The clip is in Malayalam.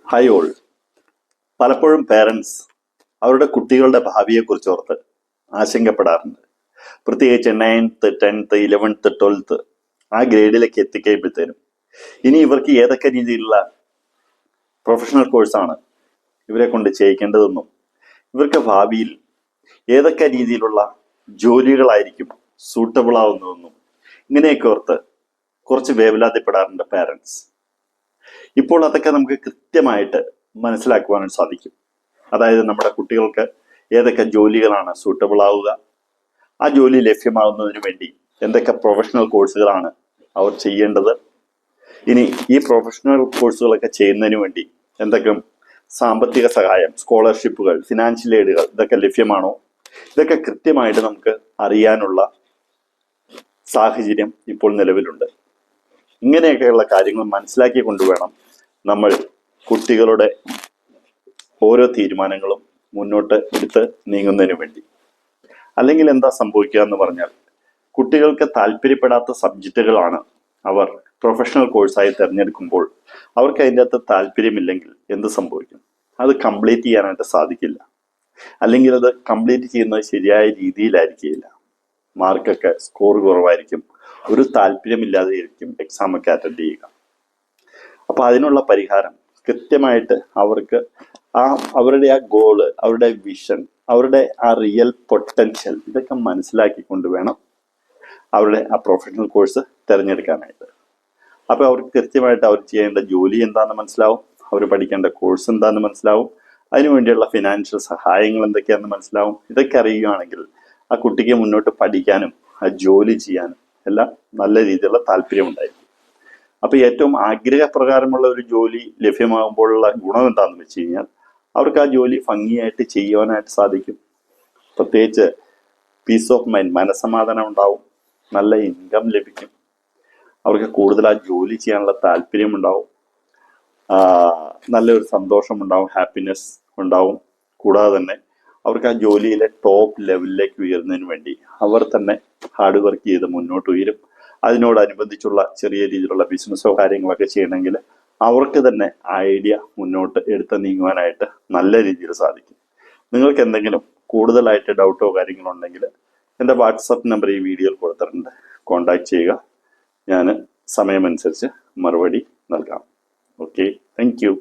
Hi all. പലപ്പോഴും പേരൻസ് അവരുടെ കുട്ടികളുടെ ഭാവിയെക്കുറിച്ച് ഓർത്ത് ആശങ്കപ്പെടാറുണ്ട്. പ്രത്യേകിച്ച് 9th 10th 11th 12th ആ ഗ്രേഡിലേക്ക് എത്തിക്കഴിയുമ്പോഴത്തേനും ഇനി ഇവർക്ക് ഏതൊക്കെ രീതിയിലുള്ള പ്രൊഫഷണൽ കോഴ്സാണ് ഇവരെ കൊണ്ട് ചെയ്യിക്കേണ്ടതെന്നും ഇവർക്ക് ഭാവിയിൽ ഏതൊക്കെ രീതിയിലുള്ള ജോലികളായിരിക്കും സൂട്ടബിൾ ആവുന്നതെന്നും ഇങ്ങനെയൊക്കെ ഓർത്ത് കുറച്ച് വേവലാതിപ്പെടാറുണ്ട് പാരൻസ്. ഇപ്പോൾ അതൊക്കെ നമുക്ക് കൃത്യമായിട്ട് മനസ്സിലാക്കുവാനും സാധിക്കും. അതായത് നമ്മുടെ കുട്ടികൾക്ക് ഏതൊക്കെ ജോലികളാണ് സൂട്ടബിൾ ആവുക, ആ ജോലി ലഭ്യമാകുന്നതിന് വേണ്ടി എന്തൊക്കെ പ്രൊഫഷണൽ കോഴ്സുകളാണ് അവർ ചെയ്യേണ്ടത്, ഇനി ഈ പ്രൊഫഷണൽ കോഴ്സുകളൊക്കെ ചെയ്യുന്നതിന് വേണ്ടി എന്തൊക്കെ സാമ്പത്തിക സഹായം, സ്കോളർഷിപ്പുകൾ, ഫിനാൻഷ്യൽ എയ്ഡുകൾ ഇതൊക്കെ ലഭ്യമാണോ, ഇതൊക്കെ കൃത്യമായിട്ട് നമുക്ക് അറിയാനുള്ള സാഹചര്യം ഇപ്പോൾ നിലവിലുണ്ട്. ഇങ്ങനെയൊക്കെയുള്ള കാര്യങ്ങൾ മനസ്സിലാക്കി കൊണ്ടുവേണം നമ്മൾ കുട്ടികളുടെ ഓരോ തീരുമാനങ്ങളും മുന്നോട്ട് എടുത്ത് നീങ്ങുന്നതിന് വേണ്ടി. അല്ലെങ്കിൽ എന്താ സംഭവിക്കുക എന്ന് പറഞ്ഞാൽ, കുട്ടികൾക്ക് താല്പര്യപ്പെടാത്ത സബ്ജക്റ്റുകളാണ് അവർ പ്രൊഫഷണൽ കോഴ്സായി തിരഞ്ഞെടുക്കുമ്പോൾ അവർക്ക് അതിൻ്റെ അകത്ത് താല്പര്യമില്ലെങ്കിൽ എന്ത് സംഭവിക്കും? അത് കംപ്ലീറ്റ് ചെയ്യാനായിട്ട് സാധിക്കില്ല. അല്ലെങ്കിൽ അത് കംപ്ലീറ്റ് ചെയ്യുന്നത് ശരിയായ രീതിയിലായിരിക്കില്ല. മാർക്കൊക്കെ സ്കോർ കുറവായിരിക്കും. ഒരു താല്പര്യമില്ലാതെ ആയിരിക്കും എക്സാം ഒക്കെ അറ്റൻഡ് ചെയ്യുക. അപ്പൊ അതിനുള്ള പരിഹാരം കൃത്യമായിട്ട് അവർക്ക് അവരുടെ ആ ഗോള്, അവരുടെ വിഷൻ, അവരുടെ ആ റിയൽ പൊട്ടൻഷ്യൽ ഇതൊക്കെ മനസ്സിലാക്കിക്കൊണ്ട് വേണം അവരുടെ ആ പ്രൊഫഷണൽ കോഴ്സ് തിരഞ്ഞെടുക്കാനായിട്ട്. അപ്പൊ അവർക്ക് കൃത്യമായിട്ട് അവർ ചെയ്യേണ്ട ജോലി എന്താണെന്ന് മനസ്സിലാവും, അവർ പഠിക്കേണ്ട കോഴ്സ് എന്താണെന്ന് മനസ്സിലാവും, അതിനുവേണ്ടിയുള്ള ഫിനാൻഷ്യൽ സഹായങ്ങൾ എന്തൊക്കെയാണെന്ന് മനസ്സിലാവും. ഇതൊക്കെ അറിയുകയാണെങ്കിൽ ആ കുട്ടിക്ക് മുന്നോട്ട് പഠിക്കാനും ആ ജോലി ചെയ്യാനും എല്ലാം നല്ല രീതിയിലുള്ള താല്പര്യം ഉണ്ടായിരിക്കും. അപ്പൊ ഏറ്റവും ആഗ്രഹപ്രകാരമുള്ള ഒരു ജോലി ലഭ്യമാകുമ്പോഴുള്ള ഗുണം എന്താണെന്ന് വെച്ച് കഴിഞ്ഞാൽ അവർക്ക് ആ ജോലി ഭംഗിയായിട്ട് ചെയ്യുവാനായിട്ട് സാധിക്കും. പ്രത്യേകിച്ച് പീസ് ഓഫ് മൈൻഡ്, മനസ്സമാധാനം ഉണ്ടാവും, നല്ല ഇൻകം ലഭിക്കും, അവർക്ക് കൂടുതൽ ആ ജോലി ചെയ്യാനുള്ള താല്പര്യം ഉണ്ടാവും, നല്ലൊരു സന്തോഷം ഉണ്ടാവും, ഹാപ്പിനെസ് ഉണ്ടാവും. കൂടാതെ തന്നെ അവർക്ക് ആ ജോലിയിലെ ടോപ്പ് ലെവലിലേക്ക് ഉയരുന്നതിന് വേണ്ടി അവർ തന്നെ ഹാർഡ് വർക്ക് ചെയ്ത് മുന്നോട്ട് ഉയരും. അതിനോടനുബന്ധിച്ചുള്ള ചെറിയ രീതിയിലുള്ള ബിസിനസ്സോ കാര്യങ്ങളൊക്കെ ചെയ്യണമെങ്കിൽ അവർക്ക് തന്നെ ഐഡിയ മുന്നോട്ട് എടുത്ത് നീങ്ങുവാനായിട്ട് നല്ല രീതിയിൽ സാധിക്കും. നിങ്ങൾക്ക് എന്തെങ്കിലും കൂടുതലായിട്ട് ഡൗട്ടോ കാര്യങ്ങളോ ഉണ്ടെങ്കിൽ എൻ്റെ വാട്സപ്പ് നമ്പർ ഈ വീഡിയോയിൽ കൊടുത്തിട്ടുണ്ട്, കോൺടാക്ട് ചെയ്യുക. ഞാൻ സമയമനുസരിച്ച് മറുപടി നൽകാം. Okay, thank you.